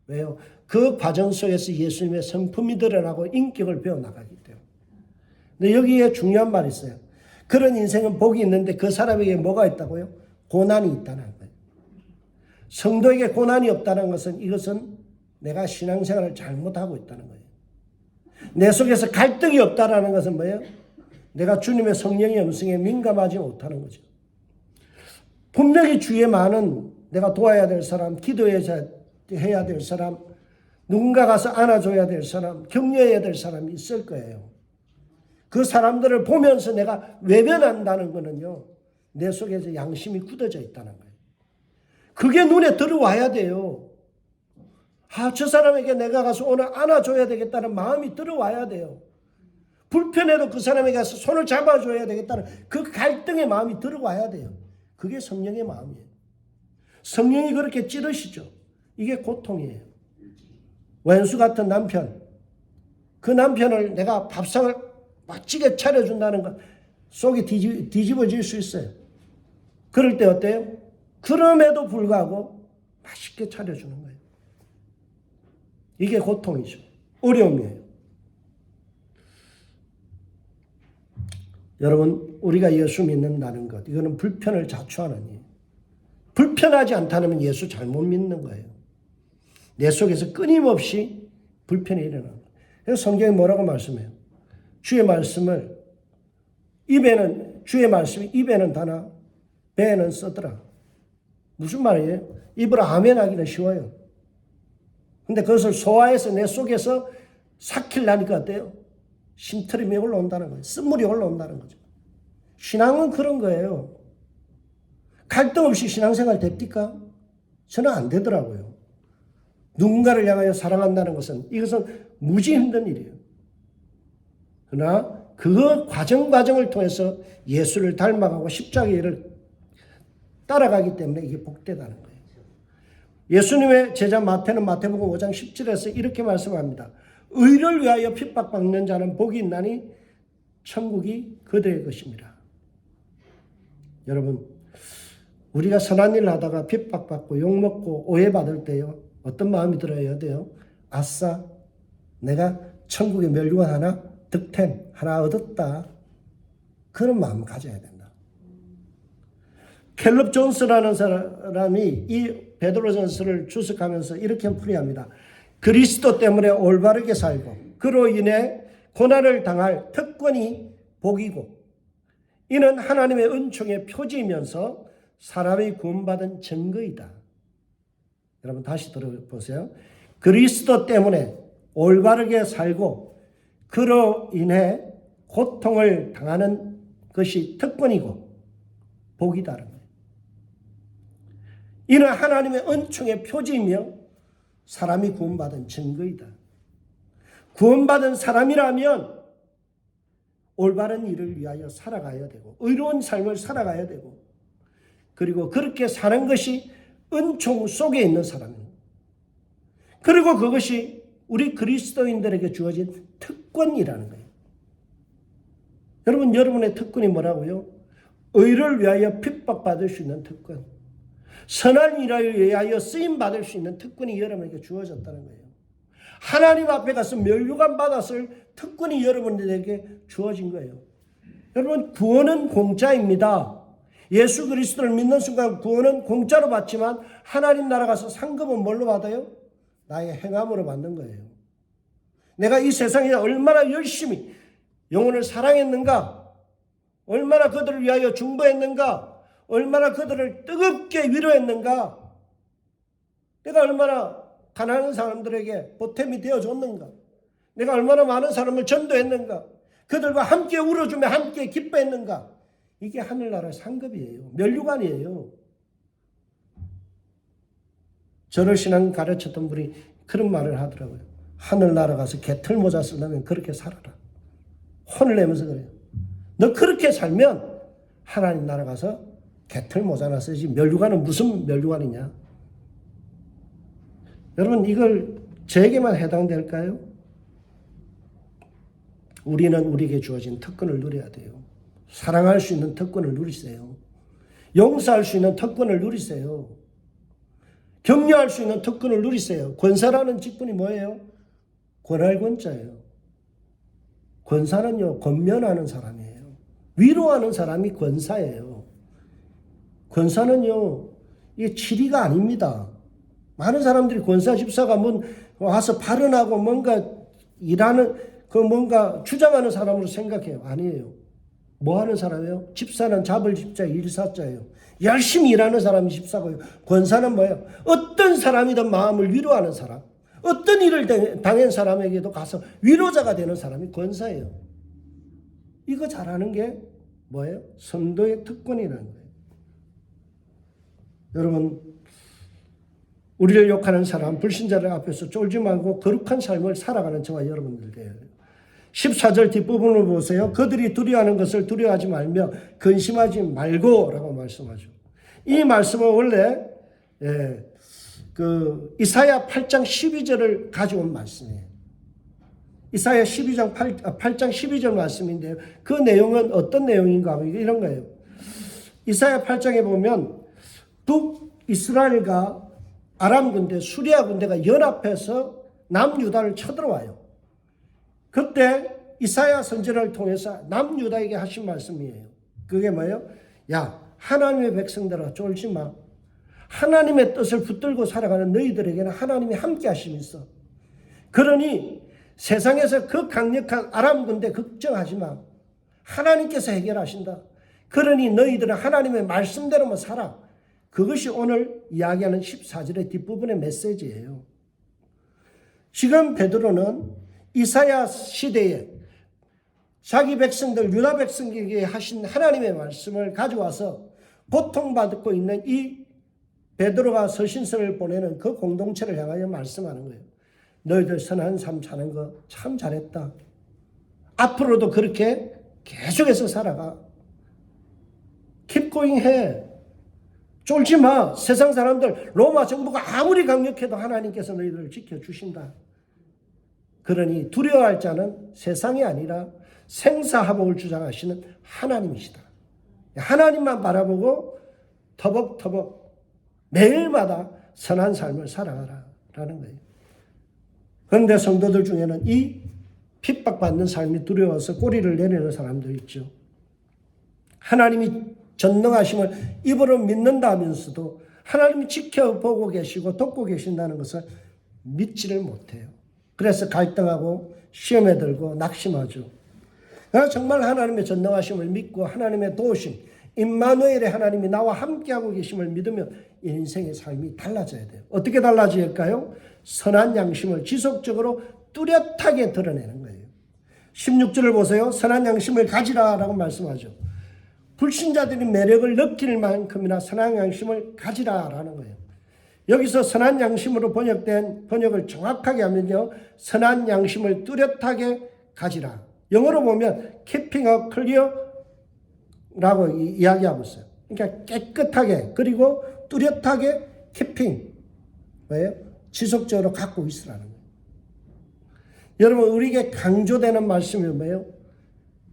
왜요? 그 과정 속에서 예수님의 성품이 드러나고 인격을 배워나가기 때문에. 근데 여기에 중요한 말이 있어요. 그런 인생은 복이 있는데 그 사람에게 뭐가 있다고요? 고난이 있다는 거예요. 성도에게 고난이 없다는 것은 이것은 내가 신앙생활을 잘못하고 있다는 거예요. 내 속에서 갈등이 없다는 것은 뭐예요? 내가 주님의 성령의 음성에 민감하지 못하는 거죠. 분명히 주위에 많은 내가 도와야 될 사람, 기도해야 될 사람, 누군가 가서 안아줘야 될 사람, 격려해야 될 사람이 있을 거예요. 그 사람들을 보면서 내가 외면한다는 거는요, 내 속에서 양심이 굳어져 있다는 거예요. 그게 눈에 들어와야 돼요. 저 사람에게 내가 가서 오늘 안아줘야 되겠다는 마음이 들어와야 돼요. 불편해도 그 사람에게 가서 손을 잡아줘야 되겠다는 그 갈등의 마음이 들어와야 돼요. 그게 성령의 마음이에요. 성령이 그렇게 찌르시죠. 이게 고통이에요. 왼수 같은 남편, 그 남편을 내가 밥상을 멋지게 차려준다는 것 속이 뒤집어질 수 있어요. 그럴 때 어때요? 그럼에도 불구하고 맛있게 차려주는 거예요. 이게 고통이죠. 어려움이에요. 여러분, 우리가 예수 믿는다는 것, 이거는 불편을 자초하는 일이에요. 불편하지 않다면 예수 잘못 믿는 거예요. 내 속에서 끊임없이 불편이 일어나는 거예요. 그래서 성경이 뭐라고 말씀해요? 주의 말씀이 입에는 다나 배에는 써더라. 무슨 말이에요? 입으로 아멘 하기는 쉬워요. 근데 그것을 소화해서 내 속에서 삭히려니까 어때요? 심트림이 올라온다는 거예요. 쓴물이 올라온다는 거죠. 신앙은 그런 거예요. 갈등 없이 신앙생활 됩니까? 저는 안 되더라고요. 누군가를 향하여 사랑한다는 것은 이것은 무지 힘든 일이에요. 그러나 그 과정을 통해서 예수를 닮아가고 십자가의 일을 따라가기 때문에 이게 복되다는 거예요. 예수님의 제자 마태는 마태복음 5장 17절에서 이렇게 말씀합니다. 의를 위하여 핍박받는 자는 복이 있나니 천국이 그들의 것입니다. 여러분, 우리가 선한 일을 하다가 핍박받고 욕먹고 오해받을 때요, 어떤 마음이 들어야 돼요? 아싸, 내가 천국의 멸류관 하나, 득템 하나 얻었다. 그런 마음을 가져야 된다. 캘럽 존스라는 사람이 이 베드로전서를 주석하면서 이렇게 풀이합니다. 그리스도 때문에 올바르게 살고 그로 인해 고난을 당할 특권이 복이고 이는 하나님의 은총의 표지이면서 사람이 구원받은 증거이다. 여러분 다시 들어보세요. 그리스도 때문에 올바르게 살고 그로 인해 고통을 당하는 것이 특권이고 복이다는 거예요. 이는 하나님의 은총의 표지이며 사람이 구원받은 증거이다. 구원받은 사람이라면 올바른 일을 위하여 살아가야 되고 의로운 삶을 살아가야 되고 그리고 그렇게 사는 것이 은총 속에 있는 사람입니다. 그리고 그것이 우리 그리스도인들에게 주어진 특권이라는 거예요. 여러분, 여러분의 특권이 뭐라고요? 의를 위하여 핍박받을 수 있는 특권, 선한 일을 위하여 쓰임받을 수 있는 특권이 여러분에게 주어졌다는 거예요. 하나님 앞에 가서 멸류관 받았을 특권이 여러분들에게 주어진 거예요. 여러분, 구원은 공짜입니다. 예수 그리스도를 믿는 순간 구원은 공짜로 받지만 하나님 나라 가서 상급은 뭘로 받아요? 나의 행함으로 받는 거예요. 내가 이 세상에 얼마나 열심히 영혼을 사랑했는가, 얼마나 그들을 위하여 중보했는가, 얼마나 그들을 뜨겁게 위로했는가, 내가 얼마나 가난한 사람들에게 보탬이 되어줬는가, 내가 얼마나 많은 사람을 전도했는가, 그들과 함께 울어주며 함께 기뻐했는가. 이게 하늘나라의 상급이에요. 멸류관이에요. 저를 신앙 가르쳤던 분이 그런 말을 하더라고요. 하늘나라 가서 개털모자 쓰려면 그렇게 살아라. 혼을 내면서 그래요. 너 그렇게 살면 하나님 나라 가서 개털모자나 쓰지 멸류관은 무슨 멸류관이냐. 여러분, 이걸 저에게만 해당될까요? 우리는 우리에게 주어진 특권을 누려야 돼요. 사랑할 수 있는 특권을 누리세요. 용서할 수 있는 특권을 누리세요. 격려할 수 있는 특권을 누리세요. 권사라는 직분이 뭐예요? 권할 권자예요. 권사는요, 권면하는 사람이에요. 위로하는 사람이 권사예요. 권사는요, 이게 치리가 아닙니다. 많은 사람들이 권사 집사가 와서 발언하고 뭔가 일하는, 뭔가 주장하는 사람으로 생각해요. 아니에요. 뭐 하는 사람이에요? 집사는 잡을 집자, 일사자예요. 열심히 일하는 사람이 집사고요. 권사는 뭐예요? 어떤 사람이든 마음을 위로하는 사람, 어떤 일을 당한 사람에게도 가서 위로자가 되는 사람이 권사예요. 이거 잘하는 게 뭐예요? 성도의 특권이라는 거예요. 여러분, 우리를 욕하는 사람, 불신자들 앞에서 쫄지 말고 거룩한 삶을 살아가는 저와 여러분들 돼요. 14절 뒷부분을 보세요. 그들이 두려워하는 것을 두려워하지 말며 근심하지 말고 라고 말씀하죠. 이 말씀은 원래 이사야 8장 12절을 가져온 말씀이에요. 이사야 8장 12절 말씀인데요. 그 내용은 어떤 내용인가 하면 이런 거예요. 이사야 8장에 보면 북이스라엘과 아람 군대, 수리아 군대가 연합해서 남유다를 쳐들어와요. 그때 이사야 선지자를 통해서 남유다에게 하신 말씀이에요. 그게 뭐예요? 야, 하나님의 백성들아 쫄지 마. 하나님의 뜻을 붙들고 살아가는 너희들에게는 하나님이 함께 하심이 있어. 그러니 세상에서 그 강력한 아람 군대 걱정하지 마. 하나님께서 해결하신다. 그러니 너희들은 하나님의 말씀대로만 살아. 그것이 오늘 이야기하는 14절의 뒷부분의 메시지예요. 지금 베드로는 이사야 시대에 자기 백성들 유다 백성에게 하신 하나님의 말씀을 가져와서 고통받고 있는 이 베드로가 서신서를 보내는 그 공동체를 향하여 말씀하는 거예요. 너희들 선한 삶 사는 거 참 잘했다. 앞으로도 그렇게 계속해서 살아가. Keep going 해. 쫄지 마. 세상 사람들 로마 정부가 아무리 강력해도 하나님께서 너희들을 지켜주신다. 그러니 두려워할 자는 세상이 아니라 생사화복을 주장하시는 하나님이시다. 하나님만 바라보고 터벅터벅 매일마다 선한 삶을 살아가라라는 거예요. 그런데 성도들 중에는 이 핍박받는 삶이 두려워서 꼬리를 내리는 사람도 있죠. 하나님이 전능하심을 입으로 믿는다면서도 하나님이 지켜보고 계시고 돕고 계신다는 것을 믿지를 못해요. 그래서 갈등하고 시험에 들고 낙심하죠. 정말 하나님의 전능하심을 믿고 하나님의 도우심, 임마누엘의 하나님이 나와 함께하고 계심을 믿으면 인생의 삶이 달라져야 돼요. 어떻게 달라질까요? 선한 양심을 지속적으로 뚜렷하게 드러내는 거예요. 16절을 보세요. 선한 양심을 가지라라고 말씀하죠. 불신자들이 매력을 느낄 만큼이나 선한 양심을 가지라라는 거예요. 여기서 선한 양심으로 번역된 번역을 정확하게 하면요. 선한 양심을 뚜렷하게 가지라. 영어로 보면 keeping a clear라고 이야기하고 있어요. 그러니까 깨끗하게 그리고 뚜렷하게 keeping. 뭐예요? 지속적으로 갖고 있으라는 거예요. 여러분 우리에게 강조되는 말씀이 뭐예요?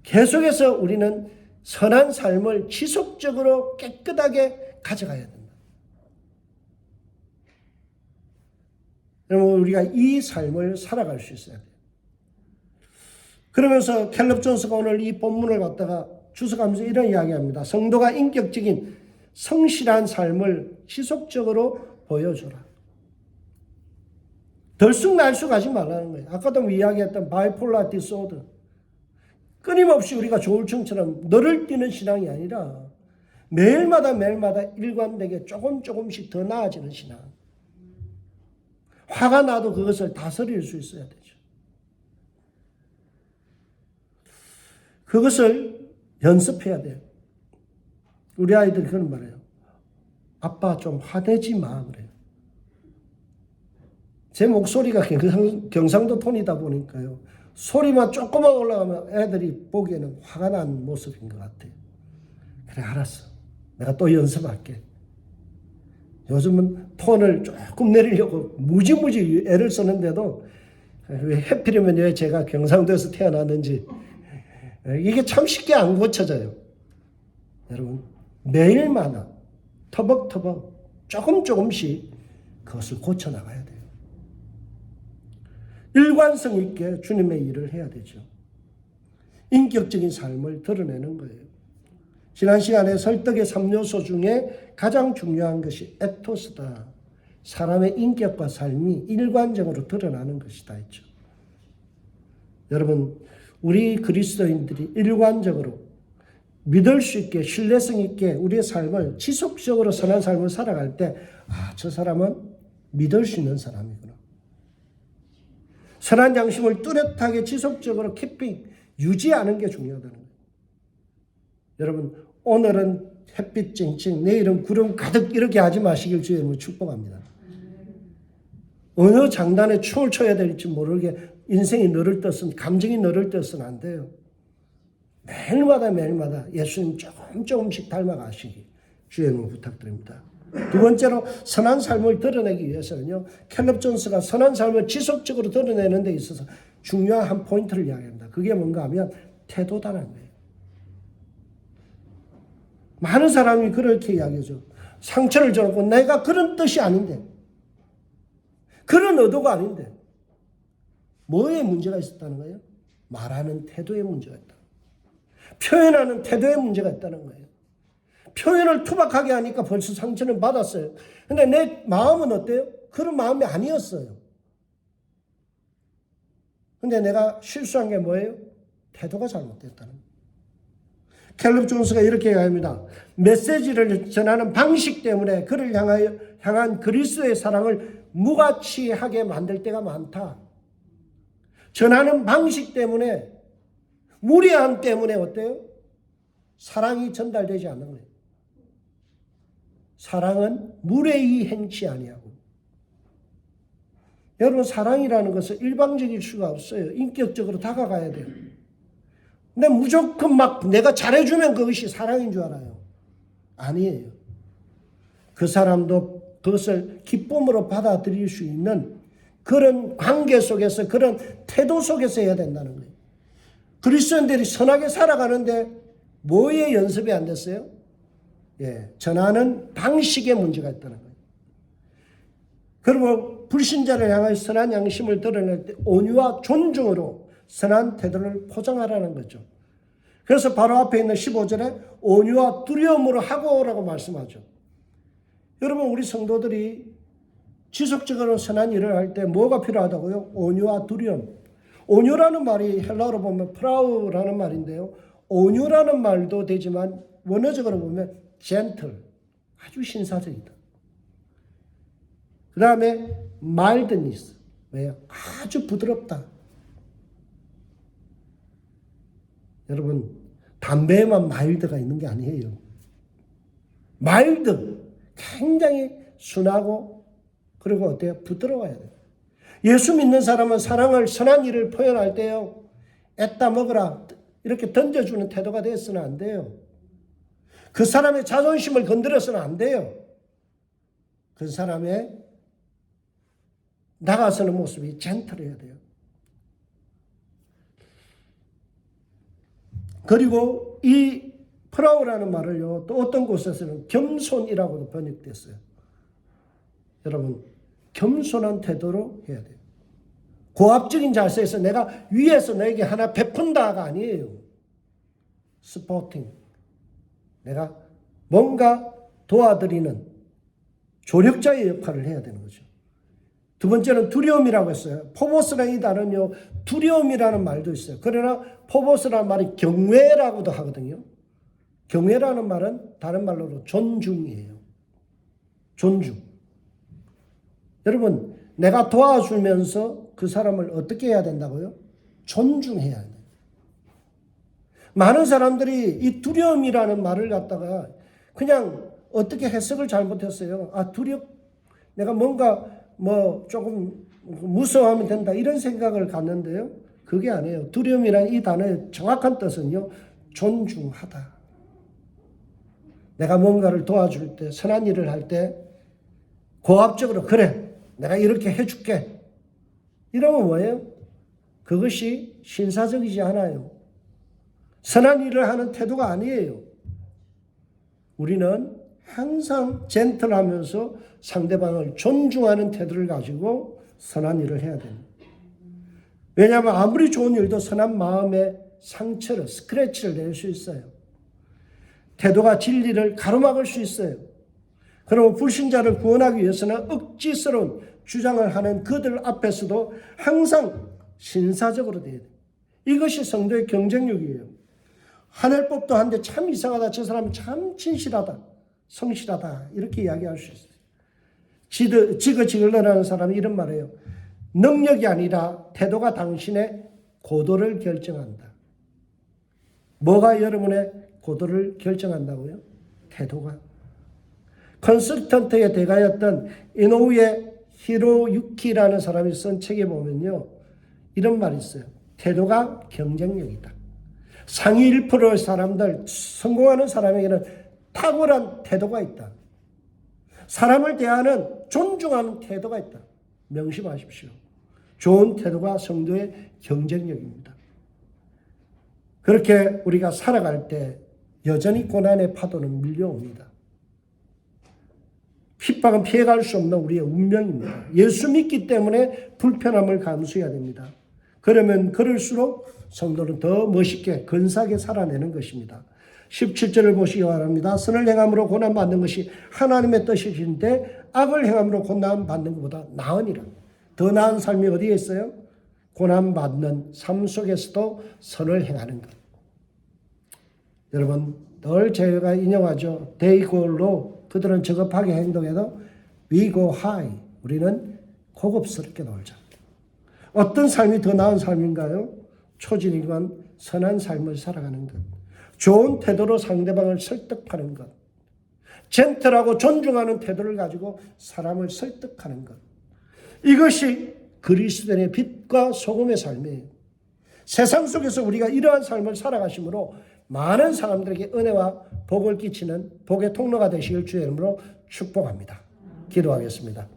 계속해서 우리는 선한 삶을 지속적으로 깨끗하게 가져가야 된다. 여러분 우리가 이 삶을 살아갈 수 있어야 돼요. 그러면서 캘럽 존스가 오늘 이 본문을 갖다가 주석하면서 이런 이야기합니다. 성도가 인격적인 성실한 삶을 지속적으로 보여주라. 들쑥날쑥 하지 말라는 거예요. 아까도 이야기했던 바이폴라 디소드. 끊임없이 우리가 조울증처럼 너를 뛰는 신앙이 아니라 매일마다 일관되게 조금씩 더 나아지는 신앙. 화가 나도 그것을 다스릴 수 있어야 되죠. 그것을 연습해야 돼요. 우리 아이들이 그런 말이에요. 아빠 좀 화내지 마 그래요. 제 목소리가 경상도 톤이다 보니까요. 소리만 조금만 올라가면 애들이 보기에는 화가 난 모습인 것 같아요. 그래 알았어. 내가 또 연습할게. 요즘은 톤을 조금 내리려고 무지무지 애를 쓰는데도 왜 해필이면 왜 제가 경상도에서 태어났는지 이게 참 쉽게 안 고쳐져요. 여러분 매일마다 터벅터벅 조금씩 그것을 고쳐나가야 돼요. 일관성 있게 주님의 일을 해야 되죠. 인격적인 삶을 드러내는 거예요. 지난 시간에 설득의 3요소 중에 가장 중요한 것이 에토스다. 사람의 인격과 삶이 일관적으로 드러나는 것이다 했죠. 여러분 우리 그리스도인들이 일관적으로 믿을 수 있게 신뢰성 있게 우리의 삶을 지속적으로 선한 삶을 살아갈 때 저 사람은 믿을 수 있는 사람이구나. 선한 양심을 뚜렷하게 지속적으로 키핑 유지하는 게 중요하다는 거예요. 여러분 오늘은 햇빛 쨍쨍, 내일은 구름 가득 이렇게 하지 마시길 주의 이름으로 축복합니다. 어느 장단에 춤을 춰야 될지 모르게 인생이 너를 떠서는, 감정이 너를 떠서는 안 돼요. 매일마다 예수님 조금씩 닮아가시기 주의 이름으로 부탁드립니다. 두 번째로 선한 삶을 드러내기 위해서는요, 캘럽 존스가 선한 삶을 지속적으로 드러내는 데 있어서 중요한 한 포인트를 이야기합니다. 그게 뭔가 하면 태도다라는 거예요. 많은 사람이 그렇게 이야기하죠. 상처를 줘놓고 내가 그런 뜻이 아닌데, 그런 의도가 아닌데, 뭐에 문제가 있었다는 거예요? 말하는 태도에 문제가 있다. 표현하는 태도에 문제가 있다는 거예요. 표현을 투박하게 하니까 벌써 상처는 받았어요. 근데 내 마음은 어때요? 그런 마음이 아니었어요. 근데 내가 실수한 게 뭐예요? 태도가 잘못됐다는 거예요. 캘럽 존스가 이렇게 얘기합니다. 메시지를 전하는 방식 때문에 그를 향한 그리스도의 사랑을 무가치하게 만들 때가 많다. 전하는 방식 때문에, 무례함 때문에 어때요? 사랑이 전달되지 않는 거예요. 사랑은 무례히 행치 아니하고. 여러분, 사랑이라는 것은 일방적일 수가 없어요. 인격적으로 다가가야 돼요. 근데 무조건 막 내가 잘해주면 그것이 사랑인 줄 알아요. 아니에요. 그 사람도 그것을 기쁨으로 받아들일 수 있는 그런 관계 속에서, 그런 태도 속에서 해야 된다는 거예요. 그리스도인들이 선하게 살아가는데 뭐에 연습이 안 됐어요? 전하는 방식에 문제가 있다는 거예요. 그리고 불신자를 향하여 선한 양심을 드러낼 때 온유와 존중으로 선한 태도를 포장하라는 거죠. 그래서 바로 앞에 있는 15절에 온유와 두려움으로 하고라고 말씀하죠. 여러분, 우리 성도들이 지속적으로 선한 일을 할 때 뭐가 필요하다고요? 온유와 두려움. 온유라는 말이 헬라어로 보면 프라우라는 말인데요. 온유라는 말도 되지만 원어적으로 보면 gentle, 아주 신사적이다. 그 다음에 mildness, 왜요? 아주 부드럽다. 여러분, 담배에만 마일드가 있는 게 아니에요. 마일드, 굉장히 순하고, 그리고 어때요? 부드러워야 돼요. 예수 믿는 사람은 사랑을, 선한 일을 표현할 때요, 애따 먹으라 이렇게 던져주는 태도가 되어서는 안 돼요. 그 사람의 자존심을 건드려서는 안 돼요. 그 사람의 나가서는 모습이 젠틀해야 돼요. 그리고 이 프라우라는 말을요, 또 어떤 곳에서는 겸손이라고도 번역됐어요. 여러분, 겸손한 태도로 해야 돼요. 고압적인 자세에서 내가 위에서 너에게 하나 베푼다가 아니에요. 스포팅. 내가 뭔가 도와드리는 조력자의 역할을 해야 되는 거죠. 두 번째는 두려움이라고 했어요. 포보스라는 이 단어는요, 두려움이라는 말도 있어요. 그러나 포보스라는 말이 경외라고도 하거든요. 경외라는 말은 다른 말로 존중이에요. 존중. 여러분, 내가 도와주면서 그 사람을 어떻게 해야 된다고요? 존중해야 돼요. 많은 사람들이 이 두려움이라는 말을 갖다가 그냥 어떻게 해석을 잘못했어요. 내가 뭔가 조금 무서워하면 된다, 이런 생각을 갖는데요. 그게 아니에요. 두려움이라는 이 단어의 정확한 뜻은요, 존중하다. 내가 뭔가를 도와줄 때, 선한 일을 할 때 고압적으로 그래, 내가 이렇게 해줄게, 이러면 뭐예요? 그것이 신사적이지 않아요. 선한 일을 하는 태도가 아니에요. 우리는 항상 젠틀하면서 상대방을 존중하는 태도를 가지고 선한 일을 해야 됩니다. 왜냐하면 아무리 좋은 일도 선한 마음에 상처를, 스크래치를 낼 수 있어요. 태도가 진리를 가로막을 수 있어요. 그리고 불신자를 구원하기 위해서는 억지스러운 주장을 하는 그들 앞에서도 항상 신사적으로 돼야 돼요. 이것이 성도의 경쟁력이에요. 하늘법도 한데 참 이상하다, 저 사람은 참 진실하다, 성실하다, 이렇게 이야기할 수 있어요. 지그지글러라는 사람이 이런 말이에요. 능력이 아니라 태도가 당신의 고도를 결정한다. 뭐가 여러분의 고도를 결정한다고요? 태도가. 컨설턴트의 대가였던 이노우에 히로유키라는 사람이 쓴 책에 보면요, 이런 말이 있어요. 태도가 경쟁력이다. 상위 1%의 사람들, 성공하는 사람에게는 탁월한 태도가 있다. 사람을 대하는 존중하는 태도가 있다. 명심하십시오. 좋은 태도가 성도의 경쟁력입니다. 그렇게 우리가 살아갈 때 여전히 고난의 파도는 밀려옵니다. 핍박은 피해갈 수 없는 우리의 운명입니다. 예수 믿기 때문에 불편함을 감수해야 됩니다. 그러면 그럴수록 성도는 더 멋있게 근사하게 살아내는 것입니다. 17절을 보시기 바랍니다. 선을 행함으로 고난받는 것이 하나님의 뜻이신데 악을 행함으로 고난받는 것보다 나으니라. 더 나은 삶이 어디에 있어요? 고난받는 삶 속에서도 선을 행하는 것. 여러분, 늘 제가 인용하죠. They go low. 그들은 저급하게 행동해도 we go high. 우리는 고급스럽게 놀자. 어떤 삶이 더 나은 삶인가요? 초진이건 선한 삶을 살아가는 것. 좋은 태도로 상대방을 설득하는 것. 젠틀하고 존중하는 태도를 가지고 사람을 설득하는 것. 이것이 그리스도인의 빛과 소금의 삶이에요. 세상 속에서 우리가 이러한 삶을 살아가심으로 많은 사람들에게 은혜와 복을 끼치는 복의 통로가 되시길 주의 이름으로 축복합니다. 기도하겠습니다.